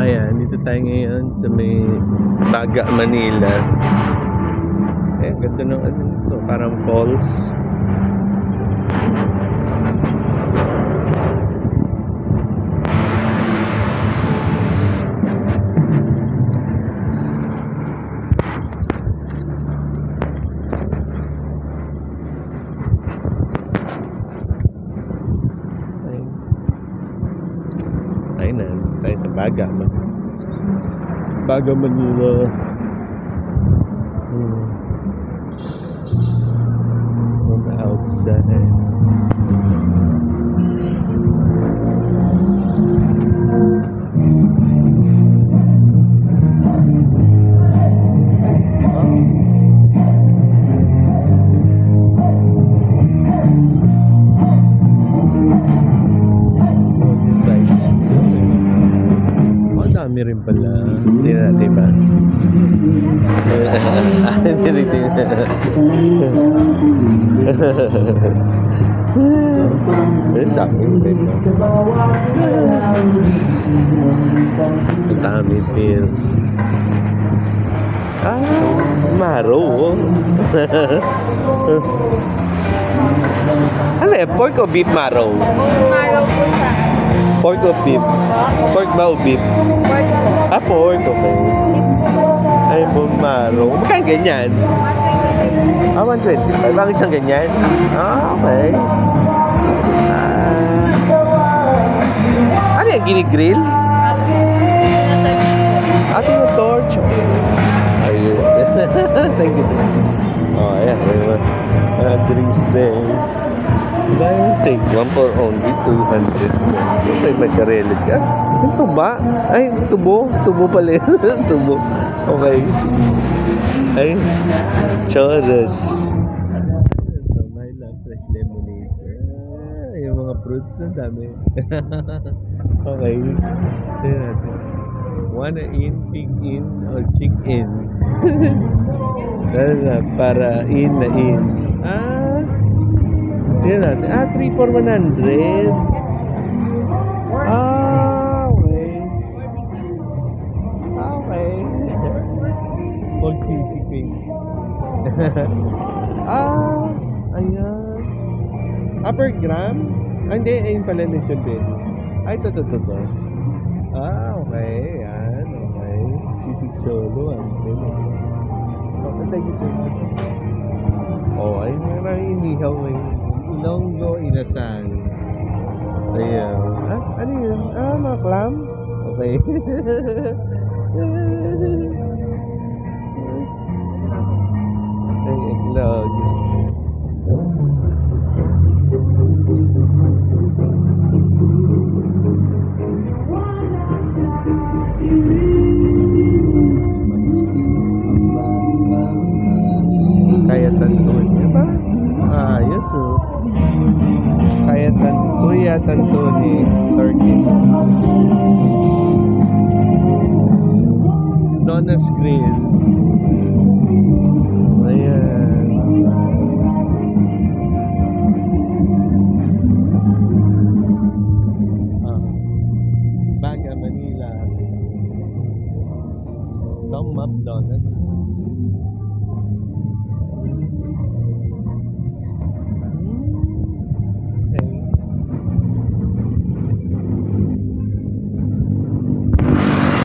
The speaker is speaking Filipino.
Ayan, dito tayo ngayon sa may Baga, Manila. Ayan, ganda ng ano dito, parang falls. Ayun na, tayo sa Baga, Baga, Manila. On the outside. Dami rin pala. Hindi natin ba? Hindi rin. Dami rin ba? Dami pills. Maro. Ano eh? Pork o beef marrow? Maro po sa Pork o beef? Pork ba o beef? pork po. Pork. Okay. Ay, bone marrow. Magkano ganyan? 125. Ang isang ganyan? Okay. Ano yan? Ginigrill? Ating yung torch. Ayun. Thank you. Oh, ayan. Drinks din. Dahil take one for only 200. Ay, magkarelid ka. Yung tuba? Ay, tubo. Tubo pala yun. Tubo. Okay. Ay, choros. My love, fresh lemonade. Yung mga fruits na dami. Okay. Tignan natin. Wanna in, pig in, or chick in? Para in na in. Tignan natin. 3 for 100. Okay. Okay. Old cheesy face. Ayan. Per gram? Hindi. Ayun pala na ito, Ben. Ay, ito. Okay. Yan. Okay. Sisig solo. Thank you. Oh, ay, marang inihaw ngayon. Ilonggo, inasal. Ayan. Ano yun? Mga clam? Okay. Ay, eggnog. Kaya tantun. Diba? Ayos oh. Kuya Tantuni, Turkey. Donna's Grill. Ayan. Baga, Manila. Tom Up Donuts.